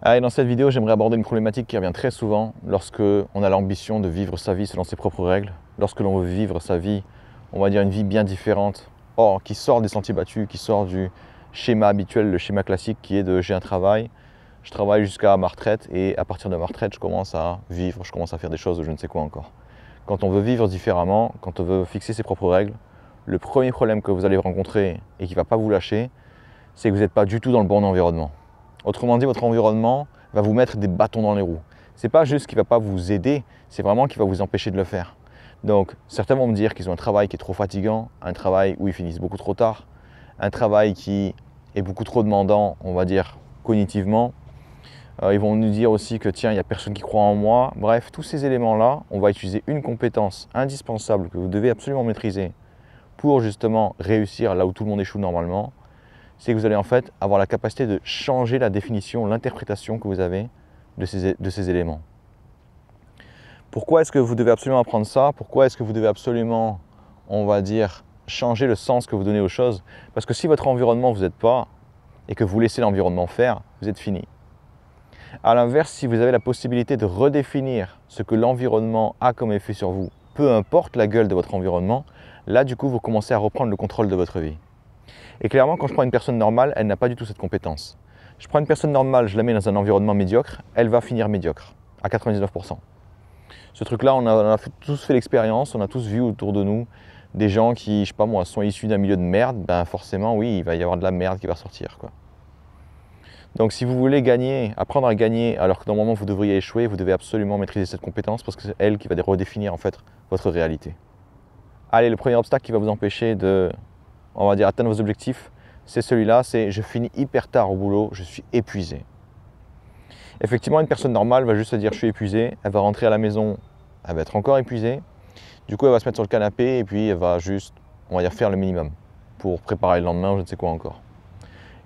Allez, dans cette vidéo, j'aimerais aborder une problématique qui revient très souvent lorsque on a l'ambition de vivre sa vie selon ses propres règles, lorsque l'on veut vivre sa vie, on va dire une vie bien différente, or qui sort des sentiers battus, qui sort du schéma habituel, le schéma classique qui est de j'ai un travail, je travaille jusqu'à ma retraite et à partir de ma retraite, je commence à vivre, je commence à faire des choses ou je ne sais quoi encore. Quand on veut vivre différemment, quand on veut fixer ses propres règles, le premier problème que vous allez rencontrer et qui ne va pas vous lâcher, c'est que vous n'êtes pas du tout dans le bon environnement. Autrement dit, votre environnement va vous mettre des bâtons dans les roues. Ce n'est pas juste qu'il ne va pas vous aider, c'est vraiment qu'il va vous empêcher de le faire. Donc, certains vont me dire qu'ils ont un travail qui est trop fatigant, un travail où ils finissent beaucoup trop tard, un travail qui est beaucoup trop demandant, on va dire, cognitivement. Ils vont nous dire aussi que tiens, il n'y a personne qui croit en moi. Bref, tous ces éléments-là, on va utiliser une compétence indispensable que vous devez absolument maîtriser pour justement réussir là où tout le monde échoue normalement. C'est que vous allez en fait avoir la capacité de changer la définition, l'interprétation que vous avez de ces éléments. Pourquoi est-ce que vous devez absolument apprendre ça? Pourquoi est-ce que vous devez absolument, on va dire, changer le sens que vous donnez aux choses? Parce que si votre environnement vous aide pas et que vous laissez l'environnement faire, vous êtes fini. A l'inverse, si vous avez la possibilité de redéfinir ce que l'environnement a comme effet sur vous, peu importe la gueule de votre environnement, là du coup vous commencez à reprendre le contrôle de votre vie. Et clairement, quand je prends une personne normale, elle n'a pas du tout cette compétence. Je prends une personne normale, je la mets dans un environnement médiocre, elle va finir médiocre, à 99%. Ce truc-là, on a tous fait l'expérience, on a tous vu autour de nous des gens qui, je sais pas moi, sont issus d'un milieu de merde, ben forcément, oui, il va y avoir de la merde qui va sortir, quoi. Donc si vous voulez gagner, apprendre à gagner alors que normalement vous devriez échouer, vous devez absolument maîtriser cette compétence parce que c'est elle qui va redéfinir en fait votre réalité. Allez, le premier obstacle qui va vous empêcher de, on va dire, atteindre vos objectifs, c'est celui-là, c'est je finis hyper tard au boulot, je suis épuisé. Effectivement, une personne normale va juste se dire je suis épuisé, elle va rentrer à la maison, elle va être encore épuisée, du coup elle va se mettre sur le canapé et puis elle va juste, on va dire, faire le minimum pour préparer le lendemain ou je ne sais quoi encore.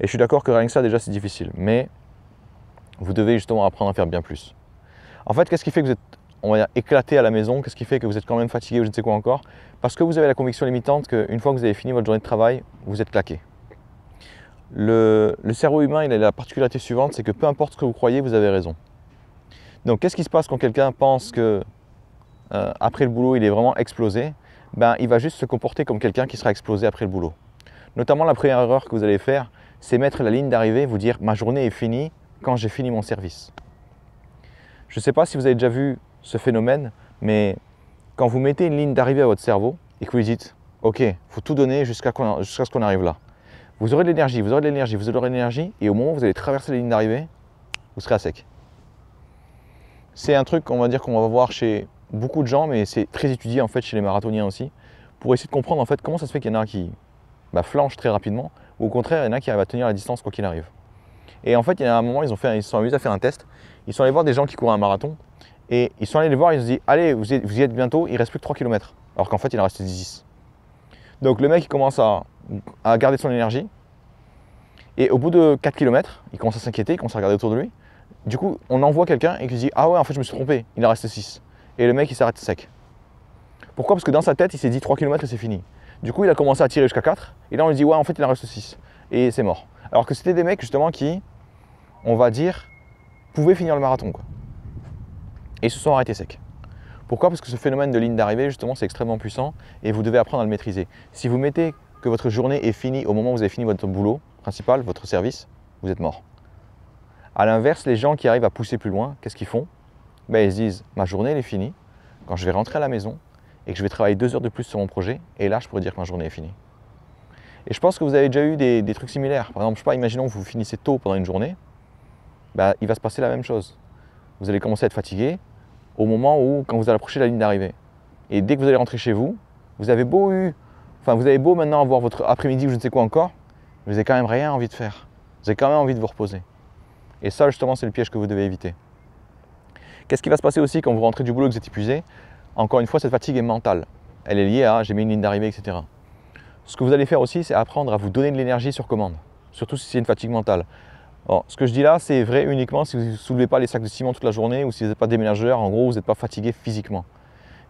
Et je suis d'accord que rien que ça déjà c'est difficile, mais vous devez justement apprendre à faire bien plus. En fait, qu'est-ce qui fait que vous êtes, on va dire, éclaté à la maison? Qu'est-ce qui fait que vous êtes quand même fatigué ou je ne sais quoi encore? Parce que vous avez la conviction limitante qu'une fois que vous avez fini votre journée de travail, vous êtes claqué. Le cerveau humain, il a la particularité suivante, c'est que peu importe ce que vous croyez, vous avez raison. Donc qu'est-ce qui se passe quand quelqu'un pense que après le boulot, il est vraiment explosé? Ben, il va juste se comporter comme quelqu'un qui sera explosé après le boulot. Notamment la première erreur que vous allez faire, c'est mettre la ligne d'arrivée, vous dire ma journée est finie quand j'ai fini mon service. Je ne sais pas si vous avez déjà vu ce phénomène, mais quand vous mettez une ligne d'arrivée à votre cerveau et que vous lui dites ok, il faut tout donner jusqu'à ce qu'on arrive là. Vous aurez de l'énergie, vous aurez de l'énergie, vous aurez de l'énergie et au moment où vous allez traverser la ligne d'arrivée, vous serez à sec. C'est un truc, on va dire, qu'on va voir chez beaucoup de gens, mais c'est très étudié en fait chez les marathoniens aussi, pour essayer de comprendre en fait comment ça se fait qu'il y en a qui flanchent très rapidement, ou au contraire, il y en a qui arrivent à tenir la distance quoi qu'il arrive. Et en fait, il y a un moment, ils se sont amusés à faire un test. Ils sont allés voir des gens qui courent un marathon, et ils sont allés les voir, ils se sont dit, allez, vous y êtes bientôt, il ne reste plus que 3 km. Alors qu'en fait, il en reste 10. Donc le mec, il commence à garder son énergie, et au bout de 4 km, il commence à s'inquiéter, il commence à regarder autour de lui. Du coup, on envoie quelqu'un et qui dit, ah ouais, en fait, je me suis trompé, il en reste 6. Et le mec, il s'arrête sec. Pourquoi? Parce que dans sa tête, il s'est dit 3 km et c'est fini. Du coup, il a commencé à tirer jusqu'à 4, et là, on lui dit, ouais, en fait, il en reste 6. Et c'est mort. Alors que c'était des mecs, justement, qui, on va dire, pouvaient finir le marathon, quoi. Et ils se sont arrêtés secs. Pourquoi? Parce que ce phénomène de ligne d'arrivée, justement, c'est extrêmement puissant, et vous devez apprendre à le maîtriser. Si vous mettez que votre journée est finie au moment où vous avez fini votre boulot principal, votre service, vous êtes mort. A l'inverse, les gens qui arrivent à pousser plus loin, qu'est-ce qu'ils font? Ils se disent, ma journée, elle est finie, quand je vais rentrer à la maison, et que je vais travailler 2 heures de plus sur mon projet, et là, je pourrais dire que ma journée est finie. Et je pense que vous avez déjà eu des trucs similaires. Par exemple, je sais pas, imaginons que vous finissez tôt pendant une journée, il va se passer la même chose. Vous allez commencer à être fatigué au moment où, quand vous allez approcher la ligne d'arrivée. Et dès que vous allez rentrer chez vous, vous avez beau maintenant avoir votre après-midi ou je ne sais quoi encore, vous n'avez quand même rien envie de faire. Vous avez quand même envie de vous reposer. Et ça, justement, c'est le piège que vous devez éviter. Qu'est-ce qui va se passer aussi quand vous rentrez du boulot et que vous êtes épuisé? Encore une fois, cette fatigue est mentale. Elle est liée à j'ai mis une ligne d'arrivée, etc. Ce que vous allez faire aussi, c'est apprendre à vous donner de l'énergie sur commande, surtout si c'est une fatigue mentale. Alors, ce que je dis là, c'est vrai uniquement si vous ne soulevez pas les sacs de ciment toute la journée ou si vous n'êtes pas déménageur, en gros, vous n'êtes pas fatigué physiquement.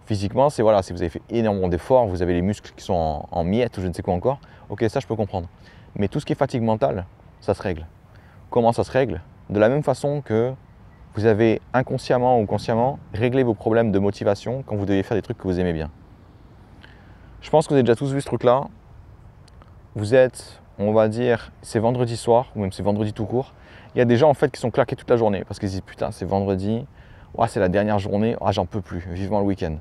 Physiquement, c'est voilà, si vous avez fait énormément d'efforts, vous avez les muscles qui sont en miettes ou je ne sais quoi encore, ok, ça je peux comprendre. Mais tout ce qui est fatigue mentale, ça se règle. Comment ça se règle? de la même façon que vous avez inconsciemment ou consciemment réglé vos problèmes de motivation quand vous deviez faire des trucs que vous aimez bien. Je pense que vous avez déjà tous vu ce truc-là. Vous êtes, on va dire, c'est vendredi soir, ou même c'est vendredi tout court. Il y a des gens en fait qui sont claqués toute la journée parce qu'ils se disent putain, c'est vendredi, oh, c'est la dernière journée, oh, j'en peux plus, vivement le week-end.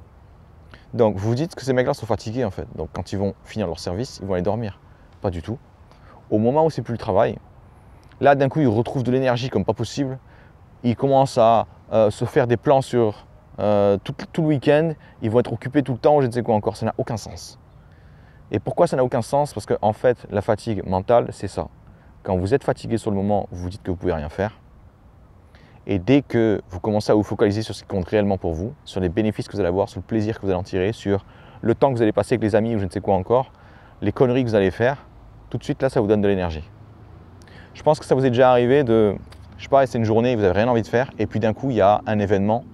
Donc vous vous dites que ces mecs-là sont fatigués en fait. Donc quand ils vont finir leur service, ils vont aller dormir. Pas du tout. Au moment où c'est plus le travail, là d'un coup ils retrouvent de l'énergie comme pas possible. Ils commencent à se faire des plans sur tout le week-end. Ils vont être occupés tout le temps, je ne sais quoi encore. Ça n'a aucun sens. Et pourquoi ça n'a aucun sens? Parce qu'en fait, la fatigue mentale, c'est ça. Quand vous êtes fatigué sur le moment, vous vous dites que vous ne pouvez rien faire. Et dès que vous commencez à vous focaliser sur ce qui compte réellement pour vous, sur les bénéfices que vous allez avoir, sur le plaisir que vous allez en tirer, sur le temps que vous allez passer avec les amis ou je ne sais quoi encore, les conneries que vous allez faire, tout de suite là, ça vous donne de l'énergie. Je pense que ça vous est déjà arrivé de, je sais pas, c'est une journée, vous n'avez rien envie de faire, et puis d'un coup, il y a un événement,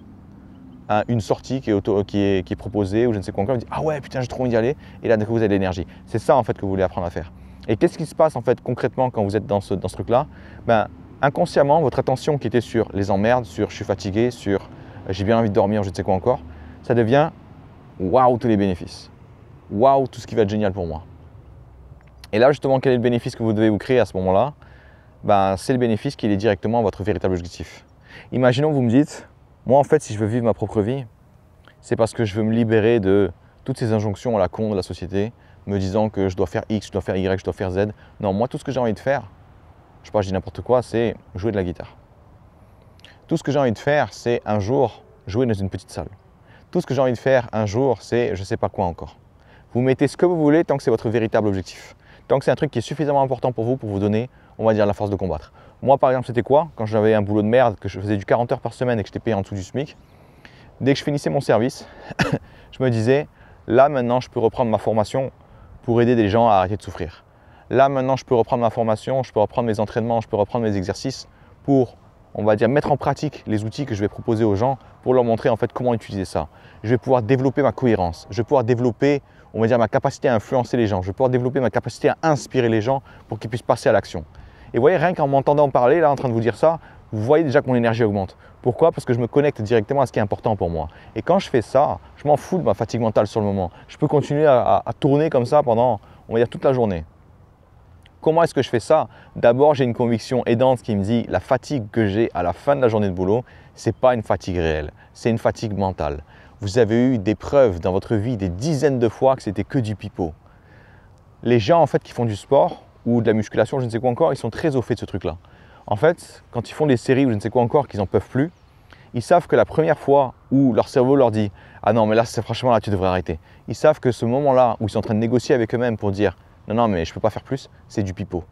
une sortie qui est proposée ou je ne sais quoi encore, vous dites ah ouais, putain, j'ai trop envie d'y aller, et là d'un coup, vous avez de l'énergie. C'est ça en fait que vous voulez apprendre à faire. Et qu'est-ce qui se passe en fait concrètement quand vous êtes dans ce truc-là? Inconsciemment, votre attention qui était sur les emmerdes, sur je suis fatigué, sur j'ai bien envie de dormir, je ne sais quoi encore, ça devient waouh tous les bénéfices. Waouh tout ce qui va être génial pour moi. Et là justement, quel est le bénéfice que vous devez vous créer à ce moment-là? C'est le bénéfice qui est lié directement à votre véritable objectif. Imaginons que vous me dites, moi en fait si je veux vivre ma propre vie, c'est parce que je veux me libérer de toutes ces injonctions à la con de la société, me disant que je dois faire X, je dois faire Y, je dois faire Z. Non, moi tout ce que j'ai envie de faire, je sais pas, je dis n'importe quoi, c'est jouer de la guitare. Tout ce que j'ai envie de faire, c'est un jour jouer dans une petite salle. Tout ce que j'ai envie de faire un jour, c'est je ne sais pas quoi encore. Vous mettez ce que vous voulez tant que c'est votre véritable objectif. Tant que c'est un truc qui est suffisamment important pour vous donner, on va dire, la force de combattre. Moi, par exemple, c'était quoi? Quand j'avais un boulot de merde, que je faisais du 40 heures par semaine et que j'étais payé en dessous du SMIC, dès que je finissais mon service, je me disais, là maintenant, je peux reprendre ma formation pour aider des gens à arrêter de souffrir. Là, maintenant, je peux reprendre ma formation, je peux reprendre mes entraînements, je peux reprendre mes exercices pour, on va dire, mettre en pratique les outils que je vais proposer aux gens pour leur montrer en fait comment utiliser ça. Je vais pouvoir développer ma cohérence, je vais pouvoir développer, on va dire, ma capacité à influencer les gens, je vais pouvoir développer ma capacité à inspirer les gens pour qu'ils puissent passer à l'action. Et vous voyez, rien qu'en m'entendant parler, là, en train de vous dire ça, vous voyez déjà que mon énergie augmente. Pourquoi? Parce que je me connecte directement à ce qui est important pour moi. Et quand je fais ça, je m'en fous de ma fatigue mentale sur le moment. Je peux continuer à tourner comme ça pendant, on va dire, toute la journée. Comment est-ce que je fais ça? D'abord, j'ai une conviction aidante qui me dit la fatigue que j'ai à la fin de la journée de boulot, ce n'est pas une fatigue réelle, c'est une fatigue mentale. Vous avez eu des preuves dans votre vie des dizaines de fois que c'était que du pipeau. Les gens en fait qui font du sport ou de la musculation, je ne sais quoi encore, ils sont très au fait de ce truc-là. En fait, quand ils font des séries ou je ne sais quoi encore, qu'ils n'en peuvent plus, ils savent que la première fois où leur cerveau leur dit « Ah non, mais là, franchement, là, tu devrais arrêter », ils savent que ce moment-là où ils sont en train de négocier avec eux-mêmes pour dire « Non, non, mais je ne peux pas faire plus », c'est du pipeau.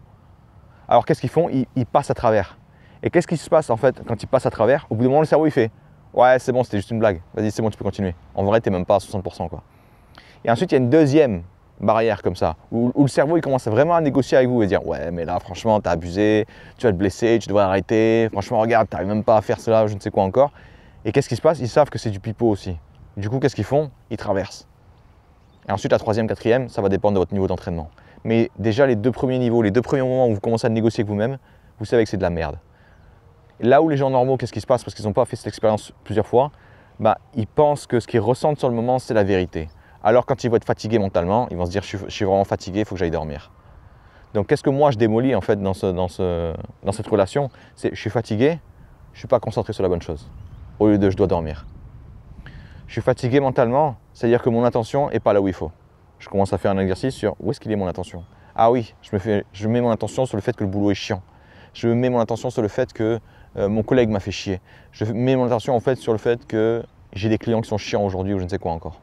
Alors, qu'est-ce qu'ils font? Ils passent à travers. Et qu'est-ce qui se passe en fait quand ils passent à travers? Au bout d'un moment, le cerveau, il fait « Ouais, c'est bon, c'était juste une blague. Vas-y, c'est bon, tu peux continuer. » En vrai, tu n'es même pas à 60%, quoi. Et ensuite, il y a une deuxième barrière comme ça, où le cerveau il commence vraiment à négocier avec vous et dire ouais mais là franchement t'as abusé, tu vas te blesser, tu devrais arrêter, franchement regarde, t'arrives même pas à faire cela, je ne sais quoi encore. Et qu'est-ce qui se passe? Ils savent que c'est du pipeau aussi. Du coup qu'est-ce qu'ils font? Ils traversent. Et ensuite la troisième, quatrième, ça va dépendre de votre niveau d'entraînement. Mais déjà les deux premiers niveaux, les deux premiers moments où vous commencez à négocier avec vous-même, vous savez que c'est de la merde. Et là où les gens normaux, qu'est-ce qui se passe parce qu'ils n'ont pas fait cette expérience plusieurs fois, ils pensent que ce qu'ils ressentent sur le moment c'est la vérité. Alors quand ils vont être fatigués mentalement, ils vont se dire je suis vraiment fatigué, il faut que j'aille dormir. Donc qu'est-ce que moi je démolis en fait dans cette relation? C'est je suis fatigué, je ne suis pas concentré sur la bonne chose, au lieu de je dois dormir. Je suis fatigué mentalement, c'est-à-dire que mon attention n'est pas là où il faut. Je commence à faire un exercice sur où est-ce qu'il est mon attention. Ah oui, je mets mon attention sur le fait que le boulot est chiant. Je mets mon attention sur le fait que mon collègue m'a fait chier. Je mets mon attention en fait sur le fait que j'ai des clients qui sont chiants aujourd'hui ou je ne sais quoi encore.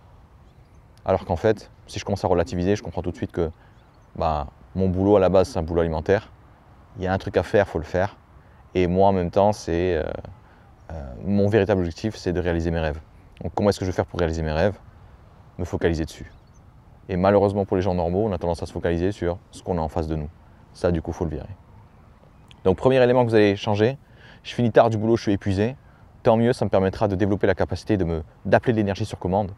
Alors qu'en fait, si je commence à relativiser, je comprends tout de suite que mon boulot à la base, c'est un boulot alimentaire. Il y a un truc à faire, il faut le faire. Et moi, en même temps, mon véritable objectif, c'est de réaliser mes rêves. Donc comment est-ce que je vais faire pour réaliser mes rêves? Me focaliser dessus. Et malheureusement pour les gens normaux, on a tendance à se focaliser sur ce qu'on a en face de nous. Ça, du coup, il faut le virer. Donc premier élément que vous allez changer, je finis tard du boulot, je suis épuisé. Tant mieux, ça me permettra de développer la capacité d'appeler de l'énergie sur commande,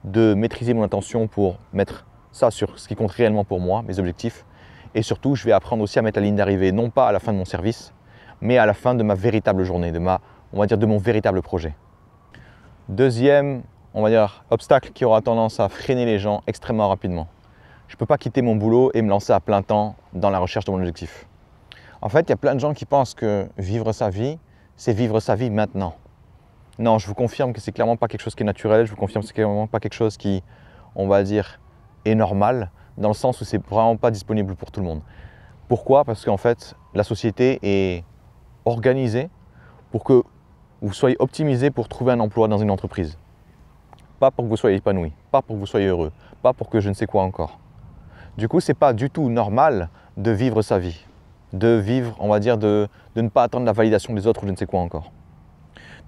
de maîtriser mon attention pour mettre ça sur ce qui compte réellement pour moi, mes objectifs. Et surtout, je vais apprendre aussi à mettre la ligne d'arrivée, non pas à la fin de mon service, mais à la fin de ma véritable journée, on va dire de mon véritable projet. Deuxième, on va dire, obstacle qui aura tendance à freiner les gens extrêmement rapidement. Je ne peux pas quitter mon boulot et me lancer à plein temps dans la recherche de mon objectif. En fait, il y a plein de gens qui pensent que vivre sa vie, c'est vivre sa vie maintenant. Non, je vous confirme que c'est clairement pas quelque chose qui est naturel, je vous confirme que c'est clairement pas quelque chose qui, on va dire, est normal, dans le sens où c'est vraiment pas disponible pour tout le monde. Pourquoi? Parce qu'en fait, la société est organisée pour que vous soyez optimisé pour trouver un emploi dans une entreprise. Pas pour que vous soyez épanoui, pas pour que vous soyez heureux, pas pour que je ne sais quoi encore. Du coup, c'est pas du tout normal de vivre sa vie, de vivre, on va dire, de ne pas attendre la validation des autres ou je ne sais quoi encore.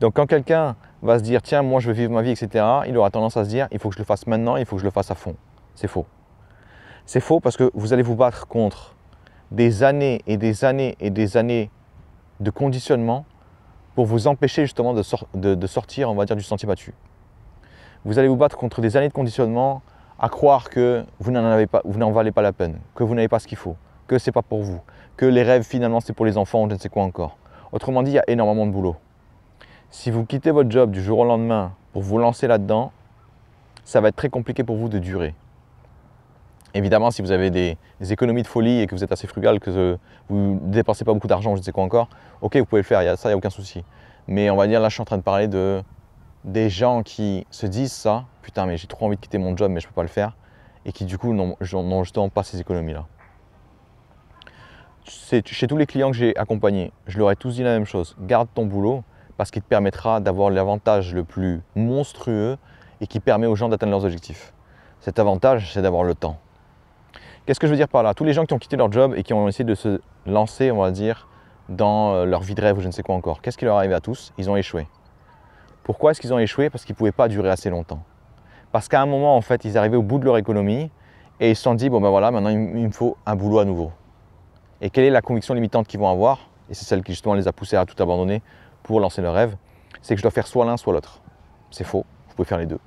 Donc quand quelqu'un va se dire « tiens, moi je veux vivre ma vie, etc. », il aura tendance à se dire « il faut que je le fasse maintenant, il faut que je le fasse à fond ». C'est faux. C'est faux parce que vous allez vous battre contre des années et des années et des années de conditionnement pour vous empêcher justement de sortir, on va dire, du sentier battu. Vous allez vous battre contre des années de conditionnement à croire que vous n'en valez pas la peine, que vous n'avez pas ce qu'il faut, que ce n'est pas pour vous, que les rêves finalement c'est pour les enfants ou je ne sais quoi encore. Autrement dit, il y a énormément de boulot. Si vous quittez votre job du jour au lendemain pour vous lancer là-dedans, ça va être très compliqué pour vous de durer. Évidemment, si vous avez des économies de folie et que vous êtes assez frugal, que vous ne dépensez pas beaucoup d'argent, je ne sais quoi encore, ok, vous pouvez le faire, ça, il n'y a aucun souci. Mais on va dire, là, je suis en train de parler des gens qui se disent ça, putain, mais j'ai trop envie de quitter mon job, mais je ne peux pas le faire, et qui du coup n'ont justement pas ces économies-là. Chez tous les clients que j'ai accompagnés, je leur ai tous dit la même chose, garde ton boulot, parce qu'il te permettra d'avoir l'avantage le plus monstrueux et qui permet aux gens d'atteindre leurs objectifs. Cet avantage, c'est d'avoir le temps. Qu'est-ce que je veux dire par là? Tous les gens qui ont quitté leur job et qui ont essayé de se lancer, on va dire, dans leur vie de rêve ou je ne sais quoi encore, qu'est-ce qui leur est arrivé à tous? Ils ont échoué. Pourquoi est-ce qu'ils ont échoué? Parce qu'ils ne pouvaient pas durer assez longtemps. Parce qu'à un moment, en fait, ils arrivaient au bout de leur économie et ils se sont dit, bon ben voilà, maintenant il me faut un boulot à nouveau. Et quelle est la conviction limitante qu'ils vont avoir? Et c'est celle qui justement les a poussés à tout abandonner pour lancer leur rêve, c'est que je dois faire soit l'un, soit l'autre. C'est faux, vous pouvez faire les deux.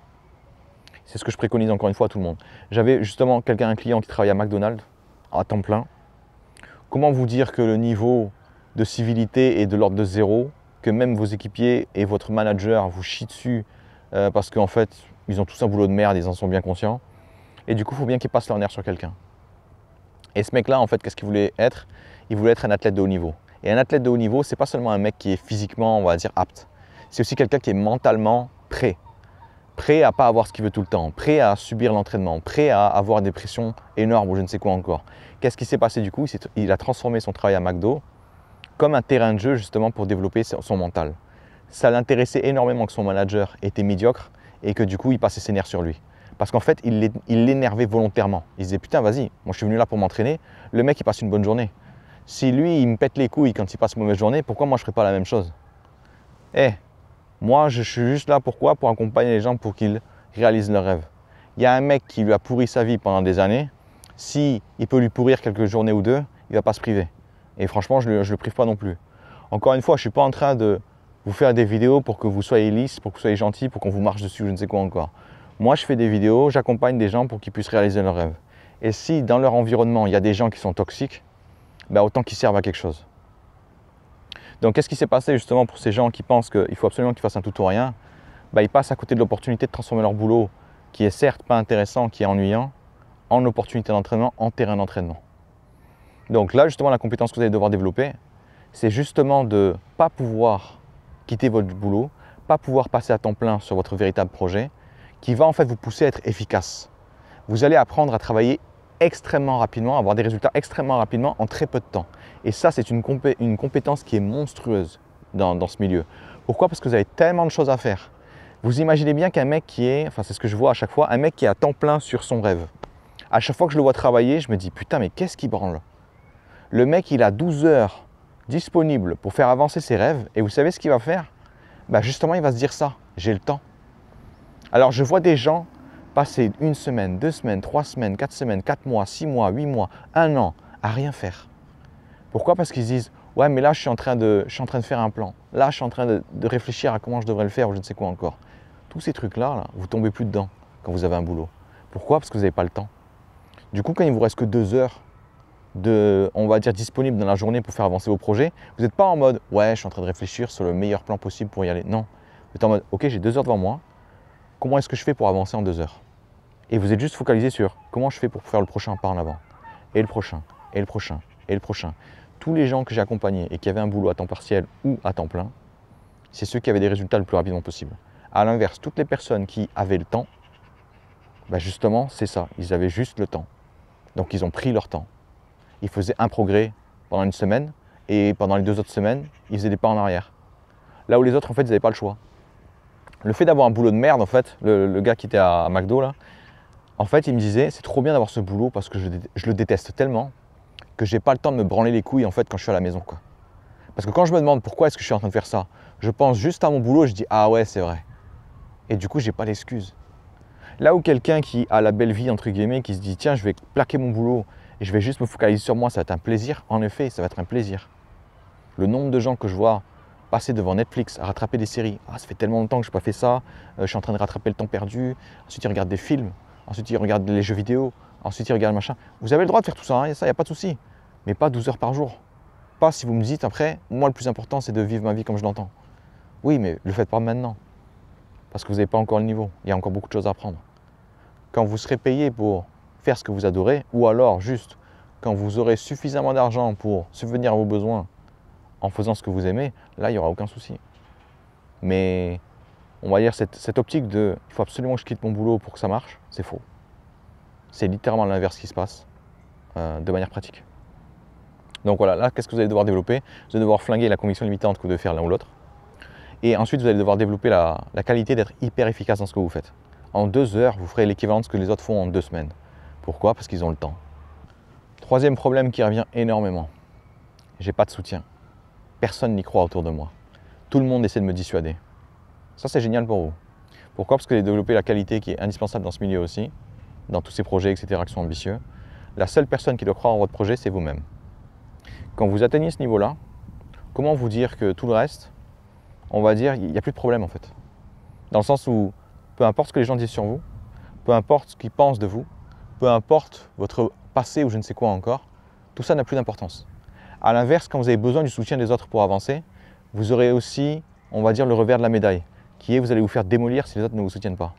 C'est ce que je préconise encore une fois à tout le monde. J'avais justement un client qui travaillait à McDonald's, à temps plein. Comment vous dire que le niveau de civilité est de l'ordre de 0, que même vos équipiers et votre manager vous chient dessus parce qu'en fait, ils ont tous un boulot de merde, ils en sont bien conscients. Et du coup, il faut bien qu'ils passent leur nerf sur quelqu'un. Et ce mec-là, en fait, qu'est-ce qu'il voulait être? Il voulait être un athlète de haut niveau. Et un athlète de haut niveau, ce n'est pas seulement un mec qui est physiquement, on va dire, apte. C'est aussi quelqu'un qui est mentalement prêt. Prêt à ne pas avoir ce qu'il veut tout le temps, prêt à subir l'entraînement, prêt à avoir des pressions énormes ou je ne sais quoi encore. Qu'est-ce qui s'est passé du coup? Il a transformé son travail à McDo comme un terrain de jeu justement pour développer son mental. Ça l'intéressait énormément que son manager était médiocre et que du coup, il passait ses nerfs sur lui. Parce qu'en fait, il l'énervait volontairement. Il disait, putain, vas-y, moi je suis venu là pour m'entraîner, le mec il passe une bonne journée. Si lui, il me pète les couilles quand il passe une mauvaise journée, pourquoi moi je ne ferais pas la même chose? Moi je suis juste là pourquoi? Pour accompagner les gens pour qu'ils réalisent leurs rêves. Il y a un mec qui lui a pourri sa vie pendant des années, si il peut lui pourrir quelques journées ou deux, il ne va pas se priver. Et franchement, je ne le prive pas non plus. Encore une fois, je ne suis pas en train de vous faire des vidéos pour que vous soyez lisses, pour que vous soyez gentils, pour qu'on vous marche dessus ou je ne sais quoi encore. Moi, je fais des vidéos, j'accompagne des gens pour qu'ils puissent réaliser leurs rêves. Et si dans leur environnement, il y a des gens qui sont toxiques, ben autant qu'ils servent à quelque chose. Donc, qu'est-ce qui s'est passé justement pour ces gens qui pensent qu'il faut absolument qu'ils fassent un tout ou rien? Ben, ils passent à côté de l'opportunité de transformer leur boulot, qui est certes pas intéressant, qui est ennuyant, en opportunité d'entraînement, en terrain d'entraînement. Donc là, justement, la compétence que vous allez devoir développer, c'est justement de ne pas pouvoir quitter votre boulot, pas pouvoir passer à temps plein sur votre véritable projet, qui va en fait vous pousser à être efficace. Vous allez apprendre à travailler extrêmement rapidement, avoir des résultats extrêmement rapidement en très peu de temps. Et ça, c'est une compétence qui est monstrueuse dans ce milieu. Pourquoi? Parce que vous avez tellement de choses à faire. Vous imaginez bien qu'un mec qui est, enfin c'est ce que je vois à chaque fois, un mec qui est à temps plein sur son rêve. À chaque fois que je le vois travailler, je me dis putain mais qu'est-ce qui branle? Le mec il a 12 heures disponibles pour faire avancer ses rêves et vous savez ce qu'il va faire? Bah justement il va se dire ça, j'ai le temps. Alors je vois des gens passer 1 semaine, 2 semaines, 3 semaines, 4 mois, 6 mois, 8 mois, 1 an à rien faire. Pourquoi? Parce qu'ils se disent ouais mais là je suis en train de faire un plan, là je suis en train de réfléchir à comment je devrais le faire ou je ne sais quoi encore. Tous ces trucs-là, vous ne tombez plus dedans quand vous avez un boulot. Pourquoi? Parce que vous n'avez pas le temps. Du coup, quand il ne vous reste que 2 heures on va dire, disponible dans la journée pour faire avancer vos projets. Vous n'êtes pas en mode « ouais, je suis en train de réfléchir sur le meilleur plan possible pour y aller ». Non, vous êtes en mode « ok, j'ai 2 heures devant moi, comment est-ce que je fais pour avancer en 2 heures ?» Et vous êtes juste focalisé sur comment je fais pour faire le prochain pas en avant, et le prochain, et le prochain, et le prochain. Tous les gens que j'ai accompagnés et qui avaient un boulot à temps partiel ou à temps plein, c'est ceux qui avaient des résultats le plus rapidement possible. À l'inverse, toutes les personnes qui avaient le temps, ben justement, c'est ça, ils avaient juste le temps. Donc ils ont pris leur temps. Ils faisaient un progrès pendant une semaine et pendant les 2 autres semaines, ils faisaient des pas en arrière. Là où les autres, en fait, ils n'avaient pas le choix. Le fait d'avoir un boulot de merde, en fait, le gars qui était à McDo, là, en fait, il me disait, c'est trop bien d'avoir ce boulot parce que je le déteste tellement que j'ai pas le temps de me branler les couilles, en fait, quand je suis à la maison, quoi. Parce que quand je me demande pourquoi est-ce que je suis en train de faire ça, je pense juste à mon boulot et je dis, ah ouais, c'est vrai. Et du coup, j'ai pas d'excuse. Là où quelqu'un qui a la belle vie, entre guillemets, qui se dit, tiens, je vais plaquer mon boulot et je vais juste me focaliser sur moi, ça va être un plaisir. En effet, ça va être un plaisir. Le nombre de gens que je vois passer devant Netflix à rattraper des séries. Ah, ça fait tellement longtemps que je n'ai pas fait ça, je suis en train de rattraper le temps perdu. Ensuite, ils regardent des films, ensuite, ils regardent les jeux vidéo, ensuite, ils regardent machin. Vous avez le droit de faire tout ça, hein, ça, il n'y a pas de souci. Mais pas 12 heures par jour. Pas si vous me dites après, moi, le plus important, c'est de vivre ma vie comme je l'entends. Oui, mais le faites pas maintenant. Parce que vous n'avez pas encore le niveau. Il y a encore beaucoup de choses à apprendre. Quand vous serez payé pour faire ce que vous adorez, ou alors juste quand vous aurez suffisamment d'argent pour subvenir à vos besoins en faisant ce que vous aimez, là, il n'y aura aucun souci. Mais on va dire cette optique de « il faut absolument que je quitte mon boulot pour que ça marche », c'est faux. C'est littéralement l'inverse qui se passe de manière pratique. Donc voilà, là, qu'est-ce que vous allez devoir développer? Vous allez devoir flinguer la conviction limitante que de faire l'un ou l'autre. Et ensuite, vous allez devoir développer la qualité d'être hyper efficace dans ce que vous faites. En 2 heures, vous ferez l'équivalent de ce que les autres font en 2 semaines. Pourquoi? Parce qu'ils ont le temps. Troisième problème qui revient énormément. J'ai pas de soutien. Personne n'y croit autour de moi. Tout le monde essaie de me dissuader. Ça, c'est génial pour vous. Pourquoi? Parce que vous allez développer la qualité qui est indispensable dans ce milieu aussi, dans tous ces projets, etc., qui sont ambitieux. La seule personne qui doit croire en votre projet, c'est vous-même. Quand vous atteignez ce niveau-là, comment vous dire que tout le reste, on va dire, il n'y a plus de problème en fait. Dans le sens où, peu importe ce que les gens disent sur vous, peu importe ce qu'ils pensent de vous, peu importe votre passé ou je ne sais quoi encore, tout ça n'a plus d'importance. A l'inverse, quand vous avez besoin du soutien des autres pour avancer, vous aurez aussi, on va dire, le revers de la médaille, qui est vous allez vous faire démolir si les autres ne vous soutiennent pas.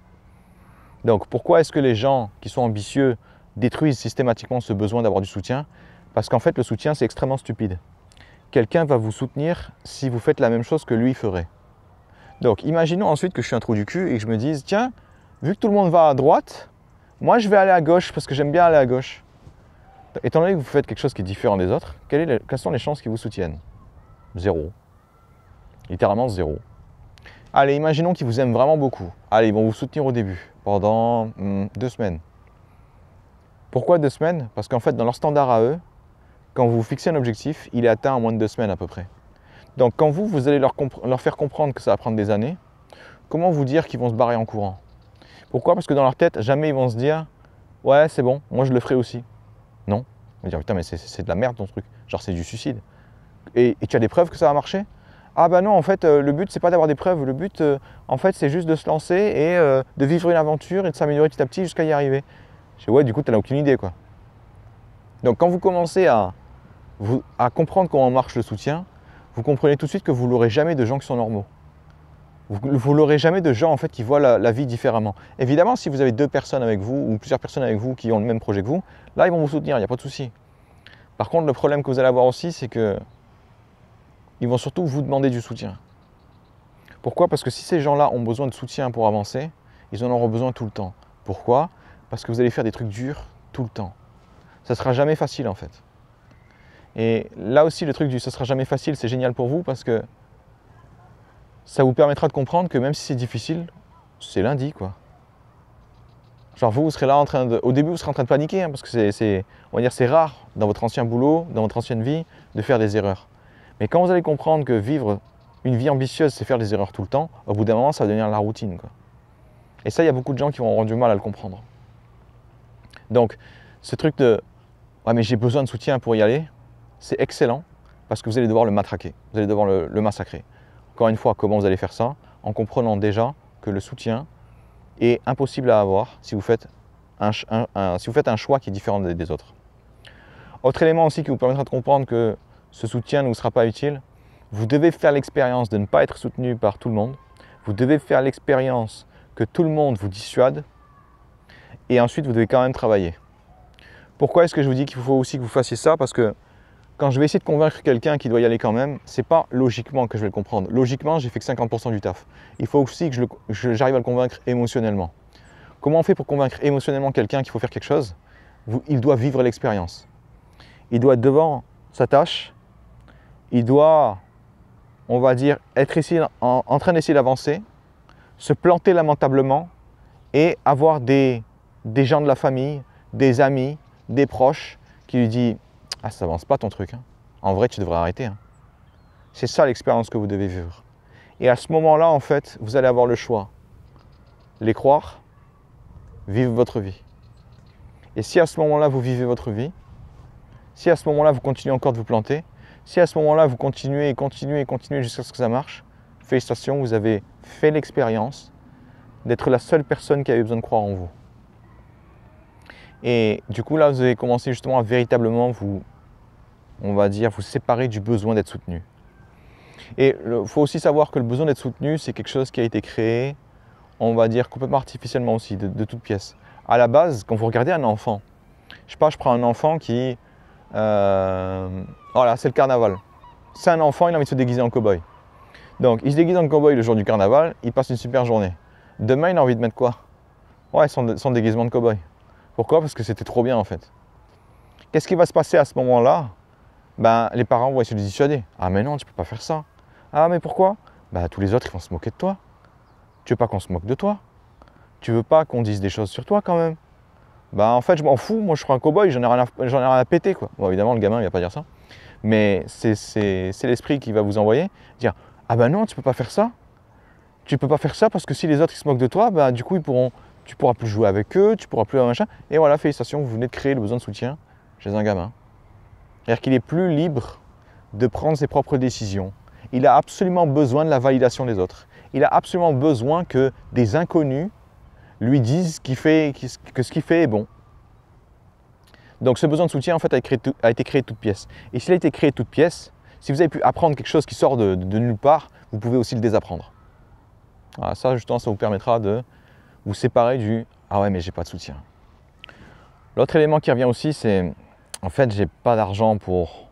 Donc pourquoi est-ce que les gens qui sont ambitieux détruisent systématiquement ce besoin d'avoir du soutien? Parce qu'en fait, le soutien, c'est extrêmement stupide. Quelqu'un va vous soutenir si vous faites la même chose que lui ferait. Donc imaginons ensuite que je suis un trou du cul et que je me dise, tiens, vu que tout le monde va à droite, moi je vais aller à gauche parce que j'aime bien aller à gauche. Étant donné que vous faites quelque chose qui est différent des autres, quelles sont les chances qu'ils vous soutiennent? Zéro. Littéralement zéro. Allez, imaginons qu'ils vous aiment vraiment beaucoup. Allez, ils vont vous soutenir au début, pendant 2 semaines. Pourquoi 2 semaines? Parce qu'en fait, dans leur standard à eux, quand vous fixez un objectif, il est atteint en moins de 2 semaines à peu près. Donc quand vous allez leur faire comprendre que ça va prendre des années, comment vous dire qu'ils vont se barrer en courant? Pourquoi? Parce que dans leur tête, jamais ils vont se dire « ouais, c'est bon, moi je le ferai aussi ». Non. Ils vont dire « putain, mais c'est de la merde ton truc, genre c'est du suicide ». Et tu as des preuves que ça va marcher? Ah bah non, en fait, le but, c'est pas d'avoir des preuves. Le but, en fait, c'est juste de se lancer et de vivre une aventure et de s'améliorer petit à petit jusqu'à y arriver. Je dis, ouais, du coup, tu n'as aucune idée, quoi. Donc, quand vous commencez à comprendre comment marche le soutien, vous comprenez tout de suite que vous l'aurez jamais de gens qui sont normaux. Vous l'aurez jamais de gens, en fait, qui voient la vie différemment. Évidemment, si vous avez 2 personnes avec vous ou plusieurs personnes avec vous qui ont le même projet que vous, là, ils vont vous soutenir, il n'y a pas de souci. Par contre, le problème que vous allez avoir aussi, c'est que ils vont surtout vous demander du soutien. Pourquoi? Parce que si ces gens-là ont besoin de soutien pour avancer, ils en auront besoin tout le temps. Pourquoi? Parce que vous allez faire des trucs durs tout le temps. Ça ne sera jamais facile en fait. Et là aussi, le truc du « ça ne sera jamais facile », c'est génial pour vous parce que ça vous permettra de comprendre que même si c'est difficile, c'est lundi quoi. Genre vous serez là en train de… Au début, vous serez en train de paniquer hein, parce que on va dire, c'est rare dans votre ancien boulot, dans votre ancienne vie, de faire des erreurs. Mais quand vous allez comprendre que vivre une vie ambitieuse, c'est faire des erreurs tout le temps, au bout d'un moment, ça va devenir la routine, quoi. Et ça, il y a beaucoup de gens qui vont avoir du mal à le comprendre. Donc, ce truc de « ouais, mais j'ai besoin de soutien pour y aller », c'est excellent parce que vous allez devoir le matraquer, vous allez devoir le massacrer. Encore une fois, comment vous allez faire ça? En comprenant déjà que le soutien est impossible à avoir si vous faites un choix qui est différent des autres. Autre élément aussi qui vous permettra de comprendre que ce soutien ne vous sera pas utile, vous devez faire l'expérience de ne pas être soutenu par tout le monde. Vous devez faire l'expérience que tout le monde vous dissuade. Et ensuite, vous devez quand même travailler. Pourquoi est-ce que je vous dis qu'il faut aussi que vous fassiez ça? Parce que quand je vais essayer de convaincre quelqu'un qui doit y aller quand même, ce n'est pas logiquement que je vais le comprendre. Logiquement, j'ai fait que 50% du taf. Il faut aussi que j'arrive à le convaincre émotionnellement. Comment on fait pour convaincre émotionnellement quelqu'un qu'il faut faire quelque chose? Il doit vivre l'expérience. Il doit être devant sa tâche. Il doit, on va dire, être ici en train d'essayer d'avancer, se planter lamentablement et avoir des gens de la famille, des amis, des proches qui lui disent « Ah, ça avance pas ton truc, hein. En vrai, tu devrais arrêter. Hein. » C'est ça l'expérience que vous devez vivre. Et à ce moment-là, en fait, vous allez avoir le choix. Les croire, vivre votre vie. Et si à ce moment-là, vous vivez votre vie, si à ce moment-là, vous continuez encore de vous planter, si à ce moment-là, vous continuez jusqu'à ce que ça marche, félicitations, vous avez fait l'expérience d'être la seule personne qui avait besoin de croire en vous. Et du coup, là, vous avez commencé justement à véritablement on va dire, vous séparer du besoin d'être soutenu. Et il faut aussi savoir que le besoin d'être soutenu, c'est quelque chose qui a été créé, on va dire, complètement artificiellement aussi, de toutes pièces. À la base, quand vous regardez un enfant, je sais pas, je prends un enfant qui... voilà, c'est le carnaval. C'est un enfant, il a envie de se déguiser en cow-boy. Donc, il se déguise en cow-boy le jour du carnaval, il passe une super journée. Demain, il a envie de mettre quoi? Ouais, son déguisement de cow-boy. Pourquoi? Parce que c'était trop bien en fait. Qu'est-ce qui va se passer à ce moment-là? Ben, les parents vont essayer de dissuader. Ah mais non, tu peux pas faire ça. Ah mais pourquoi? Ben, tous les autres, ils vont se moquer de toi. Tu veux pas qu'on se moque de toi? Tu veux pas qu'on dise des choses sur toi quand même? Ben, en fait, je m'en fous, moi je serai un cow-boy, j'en ai rien à péter quoi. Bon, évidemment, le gamin, il va pas dire ça. Mais c'est l'esprit qui va vous envoyer. Dire, ah ben non, tu peux pas faire ça. Tu peux pas faire ça parce que si les autres ils se moquent de toi, ben, du coup, tu pourras plus jouer avec eux, tu pourras plus machin. Et voilà, félicitations, vous venez de créer le besoin de soutien chez un gamin. C'est-à-dire qu'il est plus libre de prendre ses propres décisions. Il a absolument besoin de la validation des autres. Il a absolument besoin que des inconnus lui disent que ce qu'il fait est bon. Donc ce besoin de soutien en fait a été créé de toutes pièces. Et s'il a été créé de toutes pièces, si vous avez pu apprendre quelque chose qui sort de nulle part, vous pouvez aussi le désapprendre. Voilà, ça justement, ça vous permettra de vous séparer du « Ah ouais, mais j'ai pas de soutien ». L'autre élément qui revient aussi, c'est en fait, j'ai pas d'argent pour,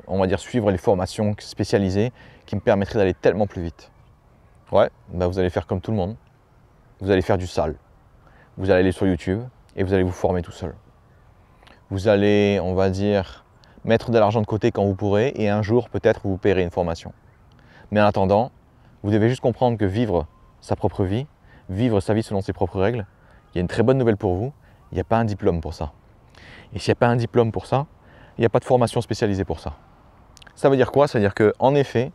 on va dire, suivre les formations spécialisées qui me permettraient d'aller tellement plus vite. Ouais, bah vous allez faire comme tout le monde. Vous allez faire du sale. Vous allez aller sur YouTube et vous allez vous former tout seul. Vous allez, on va dire, mettre de l'argent de côté quand vous pourrez et un jour, peut-être, vous paierez une formation. Mais en attendant, vous devez juste comprendre que vivre sa propre vie, vivre sa vie selon ses propres règles, il y a une très bonne nouvelle pour vous, il n'y a pas un diplôme pour ça. Et s'il n'y a pas un diplôme pour ça, il n'y a pas de formation spécialisée pour ça. Ça veut dire quoi? Ça veut dire qu'en effet,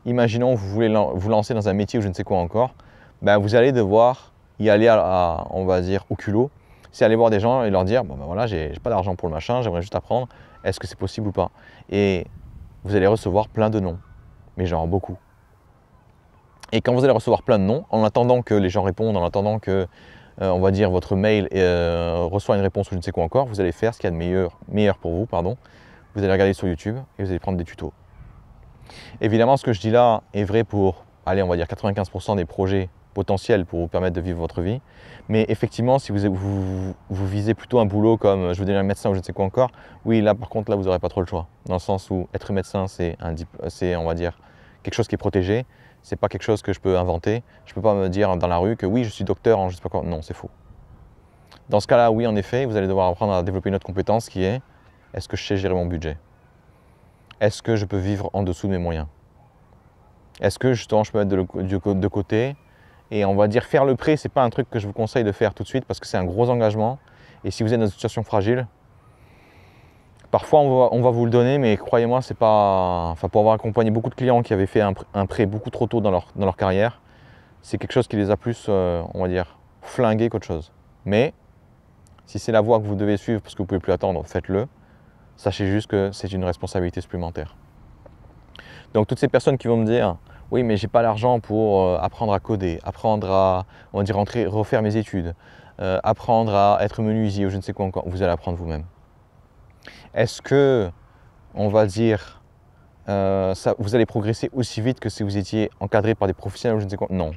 imaginons que vous voulez vous lancer dans un métier ou je ne sais quoi encore, ben vous allez devoir y aller on va dire, au culot. C'est aller voir des gens et leur dire, bon ben voilà, j'ai pas d'argent pour le machin, j'aimerais juste apprendre, est-ce que c'est possible ou pas? Et vous allez recevoir plein de noms, mais genre beaucoup. Et quand vous allez recevoir plein de noms, en attendant que les gens répondent, en attendant que, on va dire, votre mail reçoit une réponse ou je ne sais quoi encore, vous allez faire ce qu'il y a de meilleur pour vous, pardon. Vous allez regarder sur YouTube et vous allez prendre des tutos. Évidemment, ce que je dis là est vrai pour, allez, on va dire 95% des projets potentiels pour vous permettre de vivre votre vie. Mais effectivement, si vous visez plutôt un boulot comme je veux devenir médecin ou je ne sais quoi encore, oui, là par contre, là vous n'aurez pas trop le choix. Dans le sens où être médecin, c'est, on va dire, quelque chose qui est protégé. C'est pas quelque chose que je peux inventer. Je peux pas me dire dans la rue que oui, je suis docteur en je sais pas quoi. Non, c'est faux. Dans ce cas-là, oui, en effet, vous allez devoir apprendre à développer une autre compétence qui est, est-ce que je sais gérer mon budget? Est-ce que je peux vivre en dessous de mes moyens? Est-ce que justement je peux mettre de côté? Et on va dire faire le prêt, c'est pas un truc que je vous conseille de faire tout de suite parce que c'est un gros engagement. Et si vous êtes dans une situation fragile, parfois on va vous le donner, mais croyez-moi, c'est pas. Enfin, pour avoir accompagné beaucoup de clients qui avaient fait un prêt beaucoup trop tôt dans leur carrière, c'est quelque chose qui les a plus, on va dire, flingués qu'autre chose. Mais si c'est la voie que vous devez suivre parce que vous ne pouvez plus attendre, faites-le. Sachez juste que c'est une responsabilité supplémentaire. Donc toutes ces personnes qui vont me dire oui, mais j'ai pas l'argent pour apprendre à coder, apprendre à, on va dire, refaire mes études, apprendre à être menuisier ou je ne sais quoi encore, vous allez apprendre vous-même. Est-ce que, on va dire, vous allez progresser aussi vite que si vous étiez encadré par des professionnels ou je ne sais quoi? Non.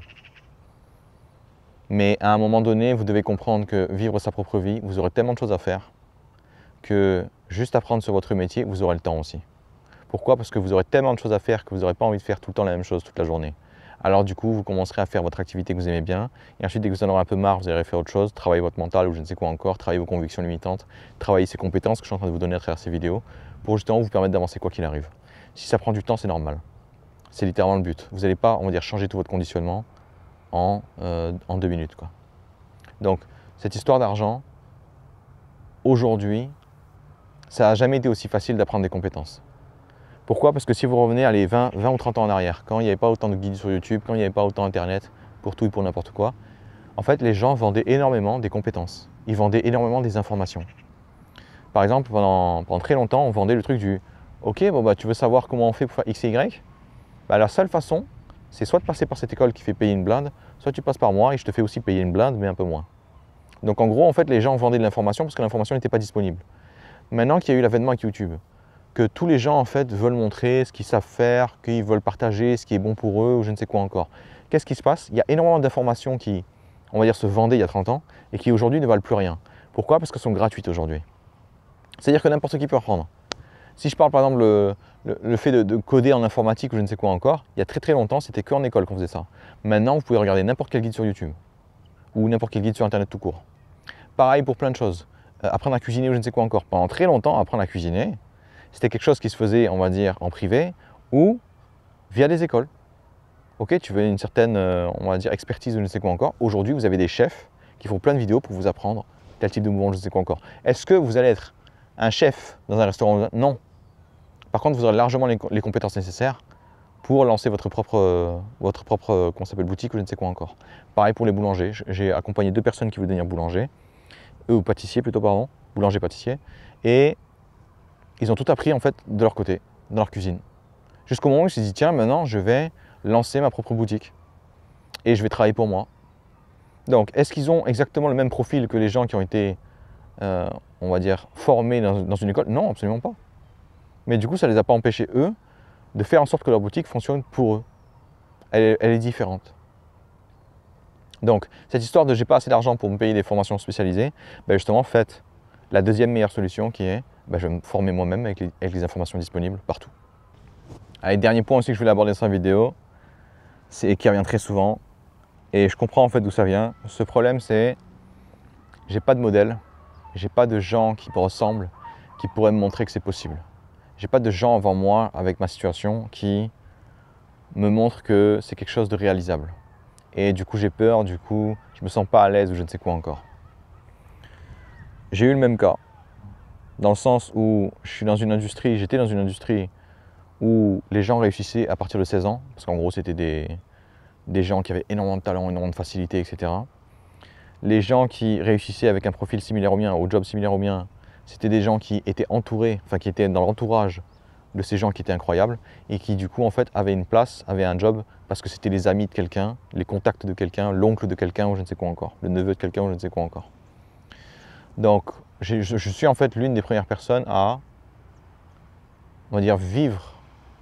Mais à un moment donné, vous devez comprendre que vivre sa propre vie, vous aurez tellement de choses à faire que juste apprendre sur votre métier, vous aurez le temps aussi. Pourquoi? Parce que vous aurez tellement de choses à faire que vous n'aurez pas envie de faire tout le temps la même chose toute la journée. Alors du coup, vous commencerez à faire votre activité que vous aimez bien, et ensuite dès que vous en aurez un peu marre, vous allez faire autre chose, travailler votre mental ou je ne sais quoi encore, travailler vos convictions limitantes, travailler ces compétences que je suis en train de vous donner à travers ces vidéos, pour justement vous permettre d'avancer quoi qu'il arrive. Si ça prend du temps, c'est normal. C'est littéralement le but. Vous n'allez pas, on va dire, changer tout votre conditionnement en 2 minutes, quoi. Donc, cette histoire d'argent, aujourd'hui, ça n'a jamais été aussi facile d'apprendre des compétences. Pourquoi? Parce que si vous revenez allez, 20 ou 30 ans en arrière, quand il n'y avait pas autant de guides sur YouTube, quand il n'y avait pas autant Internet, pour tout et pour n'importe quoi, en fait, les gens vendaient énormément des compétences. Ils vendaient énormément des informations. Par exemple, pendant très longtemps, on vendait le truc du « Ok, bon bah, tu veux savoir comment on fait pour faire X et Y ?» Bah, la seule façon, c'est soit de passer par cette école qui fait payer une blinde, soit tu passes par moi et je te fais aussi payer une blinde, mais un peu moins. Donc en gros, en fait, les gens vendaient de l'information parce que l'information n'était pas disponible. Maintenant qu'il y a eu l'avènement avec YouTube, que tous les gens en fait veulent montrer ce qu'ils savent faire, qu'ils veulent partager ce qui est bon pour eux ou je ne sais quoi encore. Qu'est-ce qui se passe? Il y a énormément d'informations qui, on va dire, se vendaient il y a 30 ans et qui aujourd'hui ne valent plus rien. Pourquoi? Parce qu'elles sont gratuites aujourd'hui. C'est-à-dire que n'importe qui peut apprendre. Si je parle par exemple le fait de coder en informatique ou je ne sais quoi encore, il y a très très longtemps, c'était qu'en école qu'on faisait ça. Maintenant, vous pouvez regarder n'importe quel guide sur YouTube ou n'importe quel guide sur Internet tout court. Pareil pour plein de choses. Apprendre à cuisiner ou je ne sais quoi encore. Pendant très longtemps, apprendre à cuisiner, c'était quelque chose qui se faisait, on va dire, en privé ou via des écoles. Ok, tu veux une certaine, on va dire, expertise ou je ne sais quoi encore. Aujourd'hui, vous avez des chefs qui font plein de vidéos pour vous apprendre tel type de mouvement, je ne sais quoi encore. Est-ce que vous allez être un chef dans un restaurant? Non. Par contre, vous aurez largement les compétences nécessaires pour lancer votre propre qu'on s'appelle boutique ou je ne sais quoi encore. Pareil pour les boulangers. J'ai accompagné 2 personnes qui veulent devenir boulanger, ou pâtissier plutôt, pardon, boulanger-pâtissier, et ils ont tout appris en fait de leur côté, dans leur cuisine. Jusqu'au moment où ils se sont dit, tiens, maintenant je vais lancer ma propre boutique et je vais travailler pour moi. Donc, est-ce qu'ils ont exactement le même profil que les gens qui ont été, on va dire, formés dans une école? Non, absolument pas. Mais du coup, ça ne les a pas empêchés, eux, de faire en sorte que leur boutique fonctionne pour eux. Elle est différente. Donc, cette histoire de j'ai pas assez d'argent pour me payer des formations spécialisées, ben justement, faites la deuxième meilleure solution qui est, ben je vais me former moi-même avec les informations disponibles partout. Allez, dernier point aussi que je voulais aborder dans cette vidéo, c'est qui revient très souvent, et je comprends en fait d'où ça vient. Ce problème, c'est j'ai pas de modèle, j'ai pas de gens qui me ressemblent, qui pourraient me montrer que c'est possible. J'ai pas de gens avant moi avec ma situation qui me montrent que c'est quelque chose de réalisable. Et du coup, j'ai peur, du coup, je me sens pas à l'aise ou je ne sais quoi encore. J'ai eu le même cas, dans le sens où j'étais dans une industrie où les gens réussissaient à partir de 16 ans, parce qu'en gros, c'était des gens qui avaient énormément de talent, énormément de facilité, etc. Les gens qui réussissaient avec un profil similaire au mien, au job similaire au mien, c'était des gens qui étaient entourés, enfin qui étaient dans l'entourage de ces gens qui étaient incroyables et qui du coup en fait avaient une place, avaient un job parce que c'était les amis de quelqu'un, les contacts de quelqu'un, l'oncle de quelqu'un ou je ne sais quoi encore, le neveu de quelqu'un ou je ne sais quoi encore. Donc je suis en fait l'une des premières personnes à, on va dire, vivre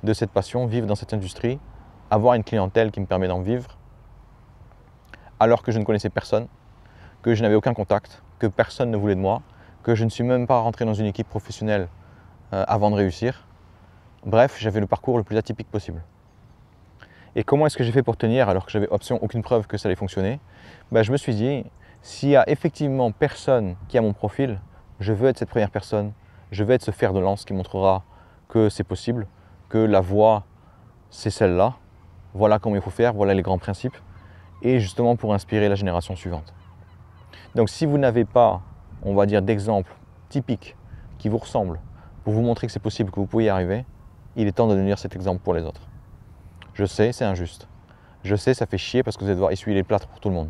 de cette passion, vivre dans cette industrie, avoir une clientèle qui me permet d'en vivre alors que je ne connaissais personne, que je n'avais aucun contact, que personne ne voulait de moi, que je ne suis même pas rentré dans une équipe professionnelle avant de réussir. Bref, j'avais le parcours le plus atypique possible. Et comment est-ce que j'ai fait pour tenir alors que j'avais aucune preuve que ça allait fonctionner? Je me suis dit, s'il y a effectivement personne qui a mon profil, je veux être cette première personne, je veux être ce fer de lance qui montrera que c'est possible, que la voie, c'est celle-là, voilà comment il faut faire, voilà les grands principes, et justement pour inspirer la génération suivante. Donc si vous n'avez pas, on va dire, d'exemple typique qui vous ressemble pour vous montrer que c'est possible, que vous pouvez y arriver, il est temps de devenir cet exemple pour les autres. Je sais, c'est injuste. Je sais, ça fait chier parce que vous allez devoir essuyer les plâtres pour tout le monde.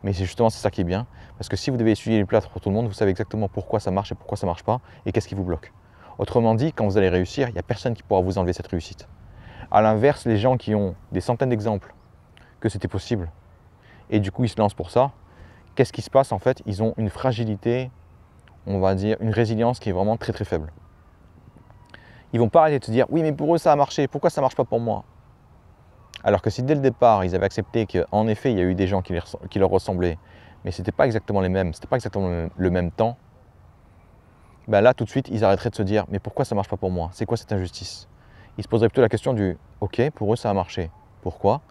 Mais c'est justement ça qui est bien, parce que si vous devez essuyer les plâtres pour tout le monde, vous savez exactement pourquoi ça marche et pourquoi ça ne marche pas, et qu'est-ce qui vous bloque. Autrement dit, quand vous allez réussir, il n'y a personne qui pourra vous enlever cette réussite. A l'inverse, les gens qui ont des centaines d'exemples que c'était possible, et du coup ils se lancent pour ça, qu'est-ce qui se passe en fait? Ils ont une fragilité, on va dire, une résilience qui est vraiment très très faible. ils vont pas arrêter de se dire « oui, mais pour eux, ça a marché, pourquoi ça ne marche pas pour moi ?» Alors que si dès le départ, ils avaient accepté qu'en effet, il y a eu des gens qui leur ressemblaient, mais ce n'était pas exactement les mêmes, ce n'était pas exactement le même temps, ben là, tout de suite, ils arrêteraient de se dire « mais pourquoi ça ne marche pas pour moi? C'est quoi cette injustice ?» Ils se poseraient plutôt la question du « ok, pour eux, ça a marché. Pourquoi?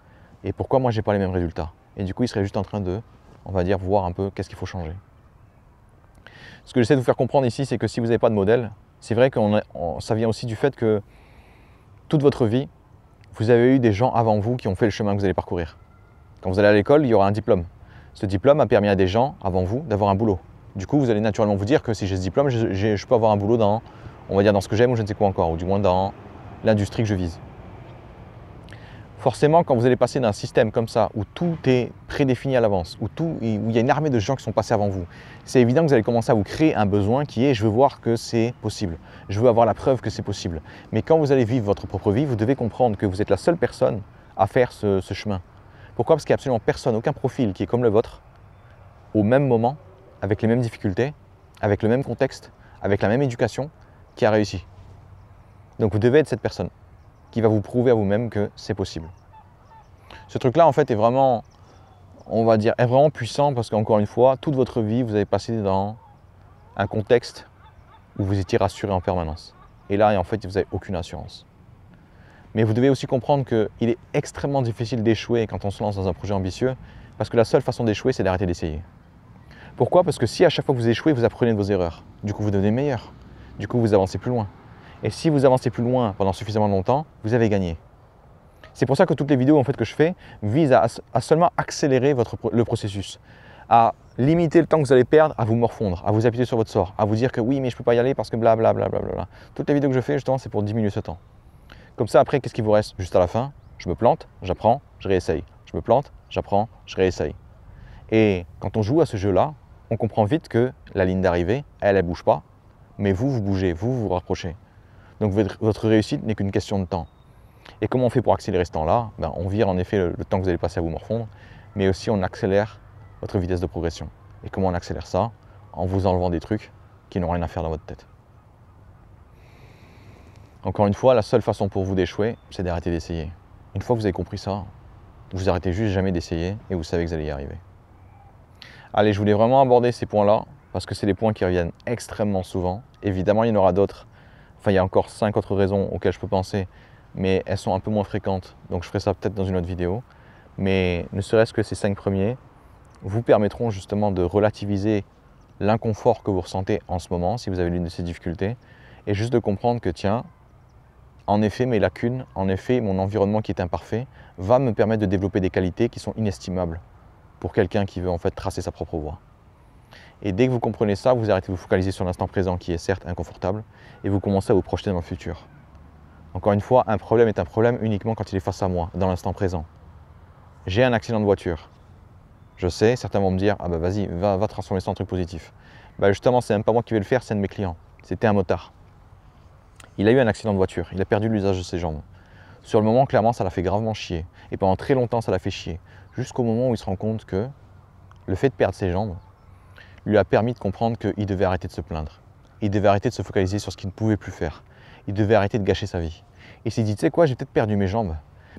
Et pourquoi moi, je n'ai pas les mêmes résultats ?» Et du coup, ils seraient juste en train de, on va dire, voir un peu qu'est-ce qu'il faut changer. Ce que j'essaie de vous faire comprendre ici, c'est que si vous n'avez pas de modèle, c'est vrai que ça vient aussi du fait que toute votre vie, vous avez eu des gens avant vous qui ont fait le chemin que vous allez parcourir. Quand vous allez à l'école, il y aura un diplôme. Ce diplôme a permis à des gens avant vous d'avoir un boulot. Du coup, vous allez naturellement vous dire que si j'ai ce diplôme, je peux avoir un boulot dans, on va dire, dans ce que j'aime ou je ne sais quoi encore, ou du moins dans l'industrie que je vise. Forcément, quand vous allez passer d'un système comme ça, où tout est prédéfini à l'avance, où il y a une armée de gens qui sont passés avant vous, c'est évident que vous allez commencer à vous créer un besoin qui est « je veux voir que c'est possible, je veux avoir la preuve que c'est possible ». Mais quand vous allez vivre votre propre vie, vous devez comprendre que vous êtes la seule personne à faire ce chemin. Pourquoi? Parce qu'il n'y a absolument personne, aucun profil qui est comme le vôtre, au même moment, avec les mêmes difficultés, avec le même contexte, avec la même éducation, qui a réussi. Donc vous devez être cette personne qui va vous prouver à vous-même que c'est possible. Ce truc-là, en fait, est vraiment, on va dire, est vraiment puissant parce qu'encore une fois, toute votre vie, vous avez passé dans un contexte où vous étiez rassuré en permanence. Et là, en fait, vous n'avez aucune assurance. Mais vous devez aussi comprendre qu'il est extrêmement difficile d'échouer quand on se lance dans un projet ambitieux parce que la seule façon d'échouer, c'est d'arrêter d'essayer. Pourquoi? Parce que si à chaque fois que vous échouez, vous apprenez de vos erreurs. Du coup, vous devenez meilleur. Du coup, vous avancez plus loin. Et si vous avancez plus loin pendant suffisamment longtemps, vous avez gagné. C'est pour ça que toutes les vidéos en fait, que je fais visent à seulement accélérer le processus, à limiter le temps que vous allez perdre, à vous morfondre, à vous appuyer sur votre sort, à vous dire que oui, mais je ne peux pas y aller parce que blablabla. Toutes les vidéos que je fais, justement, c'est pour diminuer ce temps. Comme ça, après, qu'est-ce qui vous reste juste à la fin? Je me plante, j'apprends, je réessaye. Je me plante, j'apprends, je réessaye. Et quand on joue à ce jeu-là, on comprend vite que la ligne d'arrivée, elle ne bouge pas, mais vous bougez, vous vous rapprochez. Donc votre réussite n'est qu'une question de temps. Et comment on fait pour accélérer ce temps-là? On vire en effet le temps que vous allez passer à vous morfondre, mais aussi on accélère votre vitesse de progression. Et comment on accélère ça? En vous enlevant des trucs qui n'ont rien à faire dans votre tête. Encore une fois, la seule façon pour vous d'échouer, c'est d'arrêter d'essayer. Une fois que vous avez compris ça, vous arrêtez juste jamais d'essayer et vous savez que vous allez y arriver. Allez, je voulais vraiment aborder ces points-là parce que c'est des points qui reviennent extrêmement souvent. Évidemment, il y en aura d'autres. Enfin, il y a encore 5 autres raisons auxquelles je peux penser, mais elles sont un peu moins fréquentes. Donc, je ferai ça peut-être dans une autre vidéo. Mais ne serait-ce que ces 5 premiers vous permettront justement de relativiser l'inconfort que vous ressentez en ce moment, si vous avez l'une de ces difficultés, et juste de comprendre que, tiens, en effet, mes lacunes, en effet, mon environnement qui est imparfait, va me permettre de développer des qualités qui sont inestimables pour quelqu'un qui veut en fait tracer sa propre voie. Et dès que vous comprenez ça, vous arrêtez de vous focaliser sur l'instant présent qui est certes inconfortable et vous commencez à vous projeter dans le futur. Encore une fois, un problème est un problème uniquement quand il est face à moi, dans l'instant présent. J'ai un accident de voiture. Je sais, certains vont me dire « Ah bah vas-y, va transformer ça en truc positif ». Bah justement, c'est même pas moi qui vais le faire, c'est un de mes clients. C'était un motard. Il a eu un accident de voiture, il a perdu l'usage de ses jambes. Sur le moment, clairement, ça l'a fait gravement chier. Et pendant très longtemps, ça l'a fait chier. Jusqu'au moment où il se rend compte que le fait de perdre ses jambes lui a permis de comprendre qu'il devait arrêter de se plaindre. Il devait arrêter de se focaliser sur ce qu'il ne pouvait plus faire. Il devait arrêter de gâcher sa vie. Et il s'est dit, tu sais quoi, j'ai peut-être perdu mes jambes,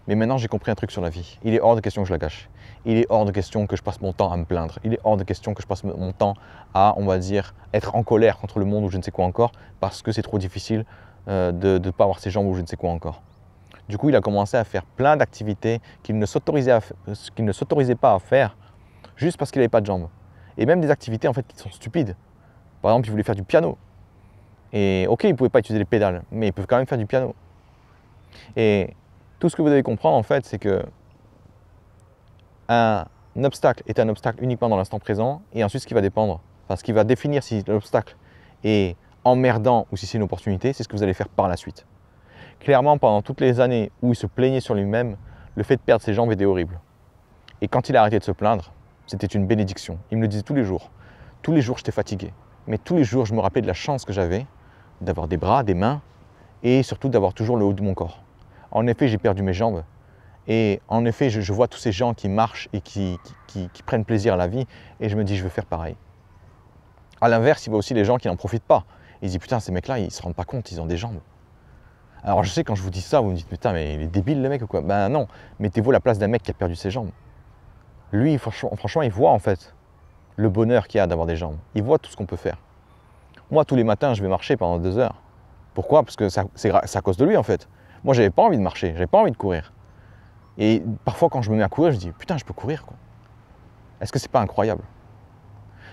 mais maintenant j'ai compris un truc sur la vie. Il est hors de question que je la gâche. Il est hors de question que je passe mon temps à me plaindre. Il est hors de question que je passe mon temps à, on va dire, être en colère contre le monde ou je ne sais quoi encore, parce que c'est trop difficile de ne pas avoir ses jambes ou je ne sais quoi encore. Du coup, il a commencé à faire plein d'activités qu'il ne s'autorisait pas à faire juste parce qu'il n'avait pas de jambes. Et même des activités en fait qui sont stupides. Par exemple, il voulait faire du piano. Et ok, il ne pouvait pas utiliser les pédales, mais il peut quand même faire du piano. Et tout ce que vous devez comprendre en fait, c'est que un obstacle est un obstacle uniquement dans l'instant présent. Et ensuite, ce qui va dépendre, enfin ce qui va définir si l'obstacle est emmerdant ou si c'est une opportunité, c'est ce que vous allez faire par la suite. Clairement, pendant toutes les années où il se plaignait sur lui-même, le fait de perdre ses jambes était horrible. Et quand il a arrêté de se plaindre, c'était une bénédiction. Il me le disait tous les jours. Tous les jours, j'étais fatigué. Mais tous les jours, je me rappelais de la chance que j'avais d'avoir des bras, des mains et surtout d'avoir toujours le haut de mon corps. En effet, j'ai perdu mes jambes. Et en effet, je vois tous ces gens qui marchent et qui prennent plaisir à la vie et je me dis, je veux faire pareil. À l'inverse, il y a aussi les gens qui n'en profitent pas. Ils se disent, putain, ces mecs-là, ils ne se rendent pas compte, ils ont des jambes. Alors je sais, quand je vous dis ça, vous me dites, putain, mais il est débile le mec ou quoi? Ben non, mettez-vous à la place d'un mec qui a perdu ses jambes. Lui, franchement, il voit en fait le bonheur qu'il y a d'avoir des jambes. Il voit tout ce qu'on peut faire. Moi, tous les matins, je vais marcher pendant 2 heures. Pourquoi? Parce que c'est à cause de lui en fait. Moi, j'avais pas envie de marcher, j'avais pas envie de courir. Et parfois, quand je me mets à courir, je dis, putain, je peux courir quoi. Est-ce que c'est pas incroyable?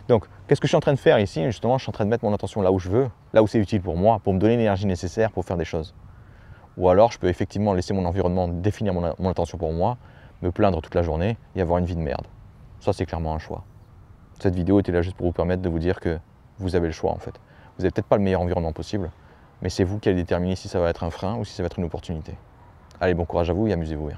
Donc, qu'est-ce que je suis en train de faire ici? Justement, je suis en train de mettre mon attention là où je veux, là où c'est utile pour moi, pour me donner l'énergie nécessaire pour faire des choses. Ou alors, je peux effectivement laisser mon environnement définir mon attention pour moi, me plaindre toute la journée et avoir une vie de merde. Ça, c'est clairement un choix. Cette vidéo était là juste pour vous permettre de vous dire que vous avez le choix en fait. Vous n'avez peut-être pas le meilleur environnement possible, mais c'est vous qui allez déterminer si ça va être un frein ou si ça va être une opportunité. Allez, bon courage à vous et amusez-vous.